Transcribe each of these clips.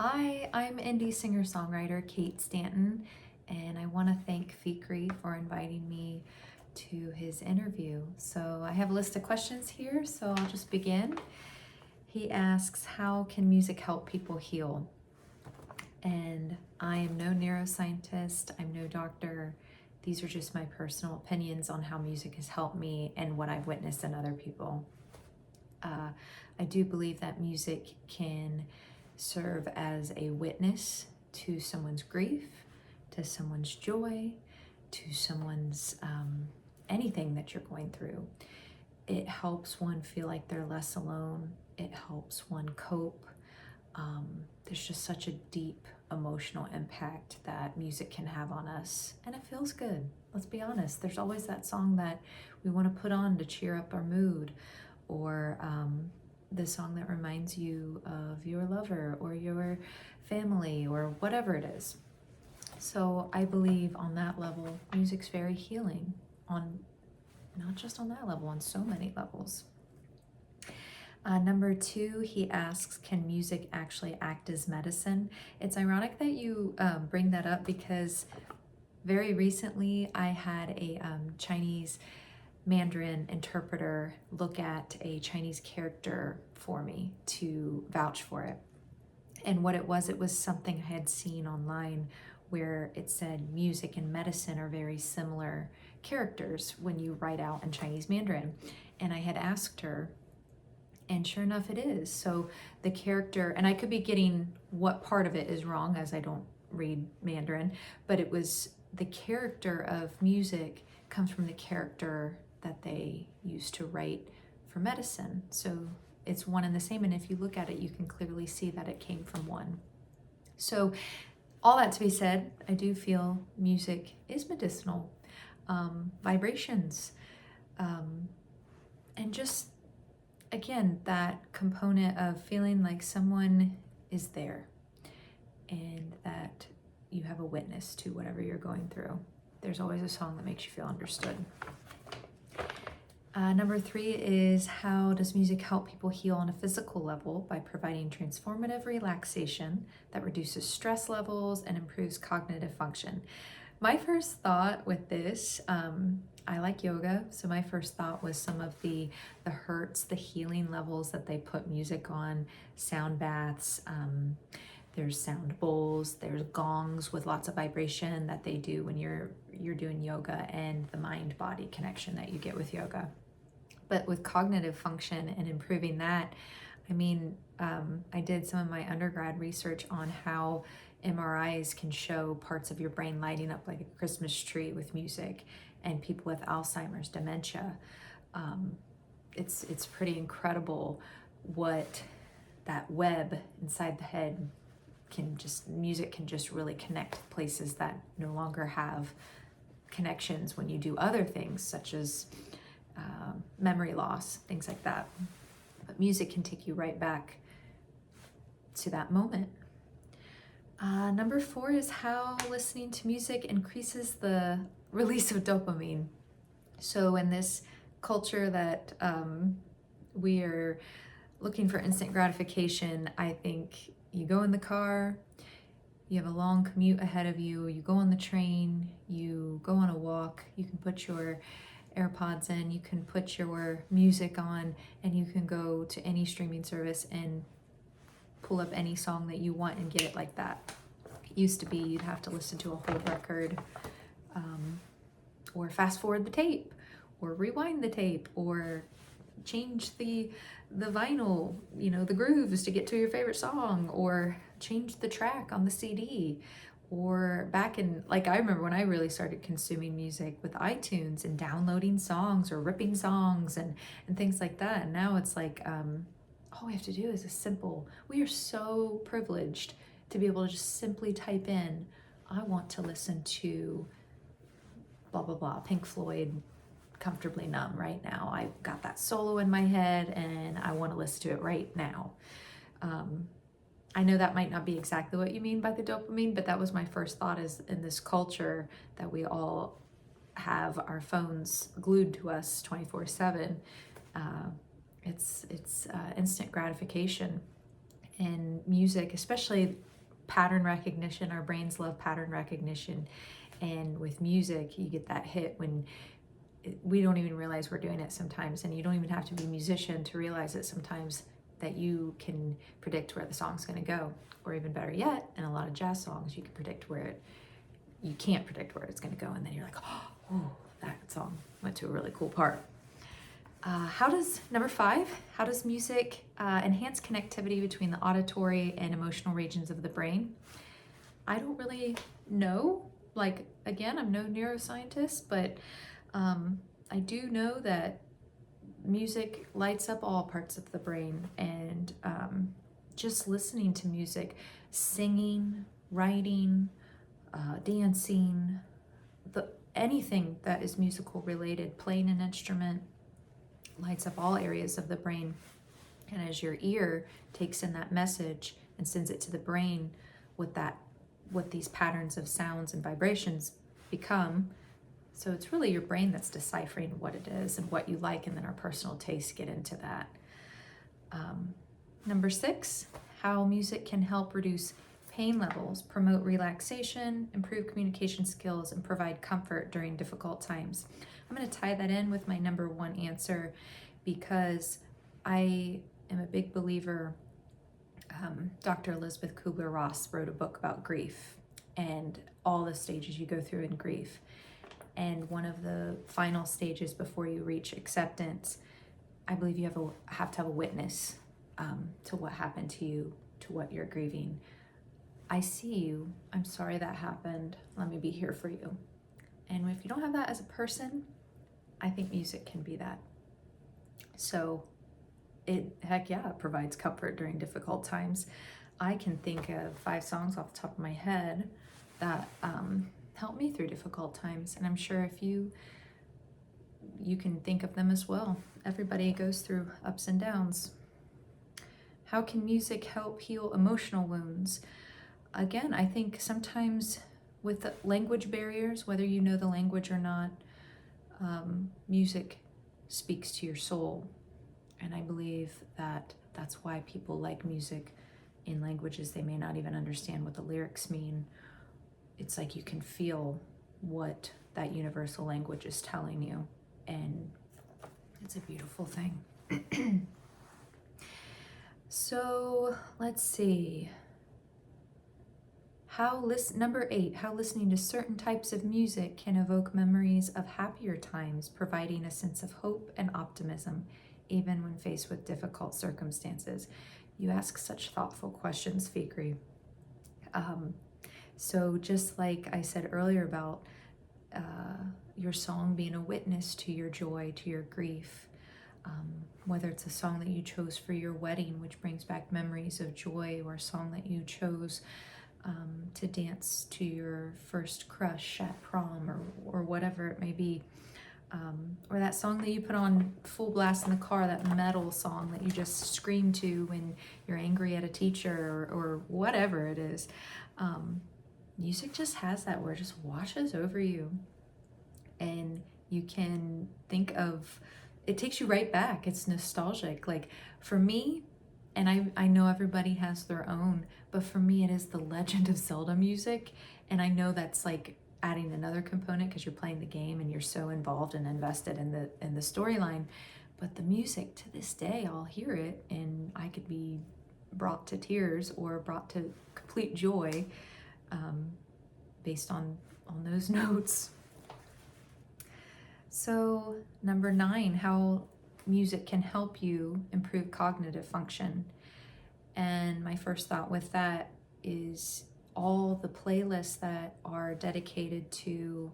Hi, I'm indie singer-songwriter Kate Stanton, and I want to thank Fikri for inviting me to his interview. So I have a list of questions here, so I'll just begin. He asks, how can music help people heal? And I am no neuroscientist, I'm no doctor. These are just my personal opinions on how music has helped me and what I've witnessed in other people. I do believe that music can serve as a witness to someone's grief, to someone's joy, to someone's anything that you're going through. It helps one feel like they're less alone. It helps one cope. There's just such a deep emotional impact that music can have on us, and it feels good. Let's be honest. There's always that song that we want to put on to cheer up our mood, or the song that reminds you of your lover or your family or whatever it is. So I believe on that level, music's very healing, on not just on that level, on so many levels. Number 2, he asks, can music actually act as medicine? It's ironic that you bring that up, because very recently I had a Chinese Mandarin interpreter look at a Chinese character for me to vouch for it. And what it was something I had seen online where it said music and medicine are very similar characters when you write out in Chinese Mandarin. And I had asked her, and sure enough it is. So the character, and I could be getting what part of it is wrong as I don't read Mandarin, but it was the character of music comes from the character that they used to write for medicine. So it's one and the same, and if you look at it, you can clearly see that it came from one. So all that to be said, I do feel music is medicinal. Vibrations, and just, again, that component of feeling like someone is there and that you have a witness to whatever you're going through. There's always a song that makes you feel understood. Number 3 is, how does music help people heal on a physical level? By providing transformative relaxation that reduces stress levels and improves cognitive function. My first thought with this, I like yoga, so my first thought was some of the hertz, the healing levels that they put music on, sound baths, there's sound bowls, there's gongs with lots of vibration that they do when you're doing yoga, and the mind-body connection that you get with yoga. But with cognitive function and improving that, I mean, I did some of my undergrad research on how MRIs can show parts of your brain lighting up like a Christmas tree with music, and people with Alzheimer's, dementia. It's pretty incredible what that web inside the head music can just really connect places that no longer have connections when you do other things, such as memory loss, things like that. But music can take you right back to that moment. Number 4 is how listening to music increases the release of dopamine. So in this culture that we are looking for instant gratification, I think you go in the car, you have a long commute ahead of you, you go on the train, you go on a walk, you can put your AirPods in, you can put your music on, and you can go to any streaming service and pull up any song that you want and get it like that. It used to be you'd have to listen to a whole record, or fast forward the tape, or rewind the tape, or change the vinyl, the grooves to get to your favorite song, or change the track on the CD. Or back in, like, I remember when I really started consuming music with iTunes and downloading songs or ripping songs and things like that. And now it's like, all we have to do is we are so privileged to be able to just simply type in, I want to listen to blah, blah, blah, Pink Floyd, Comfortably Numb right now. I've got that solo in my head and I want to listen to it right now. I know that might not be exactly what you mean by the dopamine, but that was my first thought, is in this culture that we all have our phones glued to us 24/7. It's instant gratification, and music, especially pattern recognition. Our brains love pattern recognition. And with music, you get that hit when we don't even realize we're doing it sometimes. And you don't even have to be a musician to realize it sometimes, that you can predict where the song's going to go. Or even better yet, in a lot of jazz songs, you can predict you can't predict where it's going to go. And then you're like, oh, that song went to a really cool part. Number 5, how does music enhance connectivity between the auditory and emotional regions of the brain? I don't really know. Like, again, I'm no neuroscientist, but I do know that music lights up all parts of the brain, and just listening to music, singing, writing, dancing, anything that is musical related, playing an instrument, lights up all areas of the brain. And as your ear takes in that message and sends it to the brain, what these patterns of sounds and vibrations become. So it's really your brain that's deciphering what it is and what you like, and then our personal tastes get into that. Number 6, how music can help reduce pain levels, promote relaxation, improve communication skills, and provide comfort during difficult times. I'm going to tie that in with my number 1 answer, because I am a big believer. Dr. Elizabeth Kubler-Ross wrote a book about grief and all the stages you go through in grief. And one of the final stages before you reach acceptance, I believe you have to have a witness to what happened to you, to what you're grieving. I see you. I'm sorry that happened. Let me be here for you. And if you don't have that as a person, I think music can be that. So it provides comfort during difficult times. I can think of 5 songs off the top of my head that help me through difficult times. And I'm sure if you can think of them as well. Everybody goes through ups and downs. How can music help heal emotional wounds? Again, I think sometimes with the language barriers, whether you know the language or not, music speaks to your soul. And I believe that that's why people like music in languages they may not even understand what the lyrics mean. It's like you can feel what that universal language is telling you, and it's a beautiful thing. So let's see. Number 8, how listening to certain types of music can evoke memories of happier times, providing a sense of hope and optimism, even when faced with difficult circumstances. You ask such thoughtful questions, Fikri. So just like I said earlier about your song being a witness to your joy, to your grief, whether it's a song that you chose for your wedding, which brings back memories of joy, or a song that you chose to dance to your first crush at prom, or whatever it may be. Or that song that you put on full blast in the car, that metal song that you just scream to when you're angry at a teacher, or whatever it is. Music just has that where it just washes over you, and you can think of, it takes you right back. It's nostalgic. Like for me, and I know everybody has their own, but for me it is the Legend of Zelda music. And I know that's like adding another component because you're playing the game and you're so involved and invested in the storyline. But the music, to this day, I'll hear it and I could be brought to tears or brought to complete joy based on those notes. So number 9, how music can help you improve cognitive function. And my first thought with that is all the playlists that are dedicated to,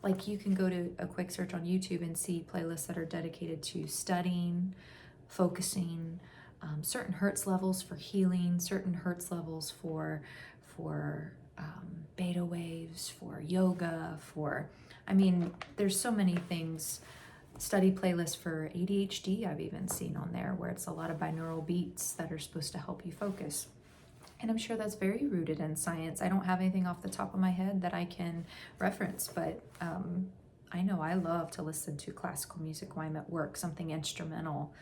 like you can go to a quick search on YouTube and see playlists that are dedicated to studying, focusing, certain hertz levels for healing, certain hertz levels for beta waves, for yoga, there's so many things. Study playlists for ADHD I've even seen on there, where it's a lot of binaural beats that are supposed to help you focus. And I'm sure that's very rooted in science. I don't have anything off the top of my head that I can reference, but I know I love to listen to classical music while I'm at work, something instrumental,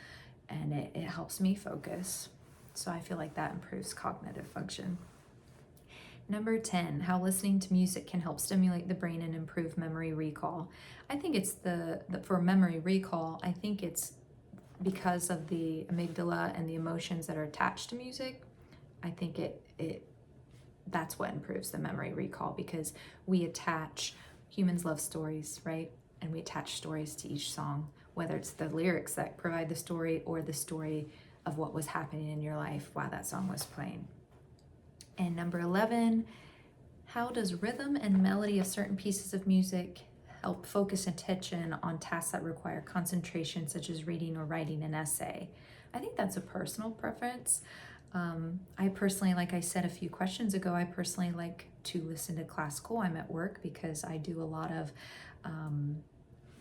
and it helps me focus. So I feel like that improves cognitive function. Number 10, how listening to music can help stimulate the brain and improve memory recall. I think it's for memory recall, I think it's because of the amygdala and the emotions that are attached to music. I think that's what improves the memory recall, because humans love stories, right? And we attach stories to each song, whether it's the lyrics that provide the story or the story of what was happening in your life while that song was playing. And number 11, how does rhythm and melody of certain pieces of music help focus attention on tasks that require concentration, such as reading or writing an essay? I think that's a personal preference. I personally, like I said a few questions ago, I personally like to listen to classical. I'm at work because I do a lot of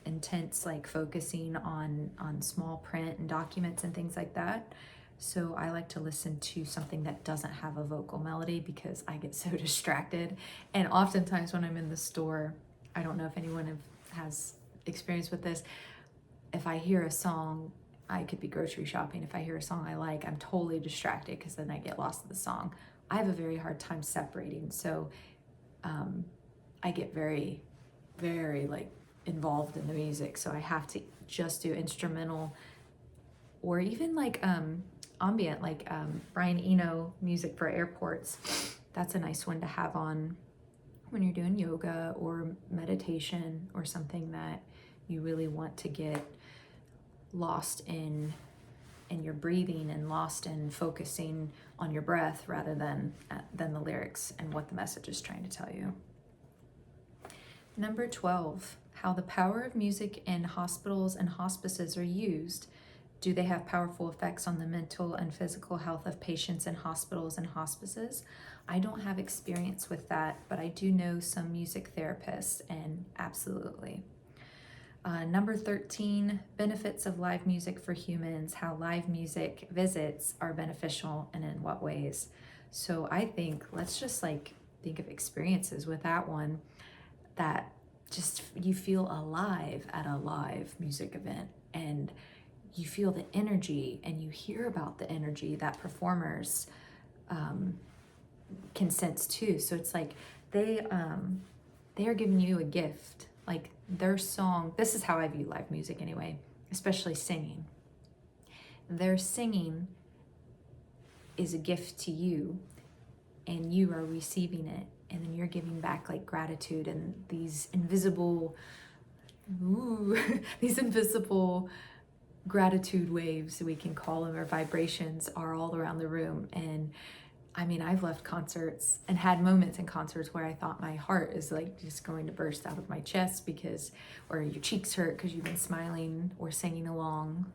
intense focusing on small print and documents and things like that. So I like to listen to something that doesn't have a vocal melody because I get so distracted. And oftentimes when I'm in the store, I don't know if anyone has experience with this, if I hear a song, I could be grocery shopping. If I hear a song I like, I'm totally distracted because then I get lost in the song. I have a very hard time separating. So I get very, very involved in the music. So I have to just do instrumental or even ambient, Brian Eno music for airports. That's a nice one to have on when you're doing yoga or meditation or something that you really want to get lost in your breathing and lost in focusing on your breath rather than the lyrics and what the message is trying to tell you. Number 12, how the power of music in hospitals and hospices are used. Do they have powerful effects on the mental and physical health of patients in hospitals and hospices? I don't have experience with that, but I do know some music therapists, and absolutely. Number 13, benefits of live music for humans, how live music visits are beneficial and in what ways. So I think, let's just think of experiences with that one, that just you feel alive at a live music event, and you feel the energy and you hear about the energy that performers can sense too. So it's they are giving you a gift. Their song, this is how I view live music anyway, especially singing. Their singing is a gift to you, and you are receiving it, and then you're giving back gratitude, and these invisible gratitude waves, we can call them, or vibrations, are all around the room. And I mean, I've left concerts and had moments in concerts where I thought my heart is just going to burst out of my chest or your cheeks hurt because you've been smiling or singing along.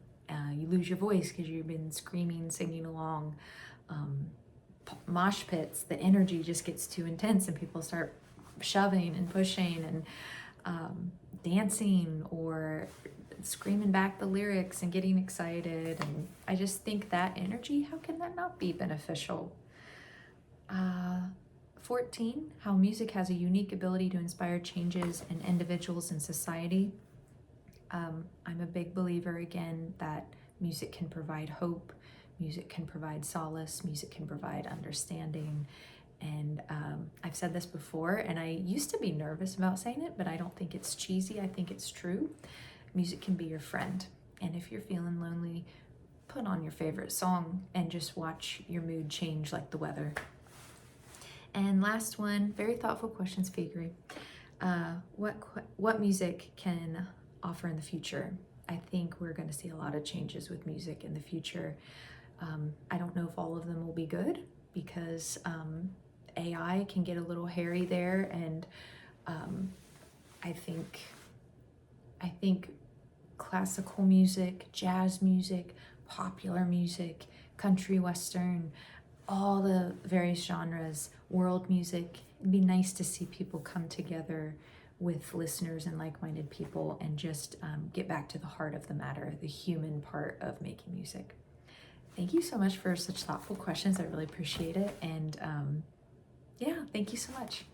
You lose your voice because you've been screaming, singing along. Mosh pits, the energy just gets too intense and people start shoving and pushing and dancing or screaming back the lyrics and getting excited. And I just think that energy, how can that not be beneficial? 14, how music has a unique ability to inspire changes in individuals and society. I'm a big believer, again, that music can provide hope, music can provide solace, music can provide understanding. And I've said this before, and I used to be nervous about saying it, but I don't think it's cheesy. I think it's true. Music can be your friend. And if you're feeling lonely, put on your favorite song and just watch your mood change like the weather. And last one, very thoughtful questions, Figuri. What music can offer in the future? I think we're going to see a lot of changes with music in the future. I don't know if all of them will be good, because AI can get a little hairy there, and I think classical music, jazz music, popular music, country western, all the various genres, world music. It'd be nice to see people come together with listeners and like-minded people and just get back to the heart of the matter, the human part of making music. Thank you so much for such thoughtful questions. I really appreciate it. And yeah, thank you so much.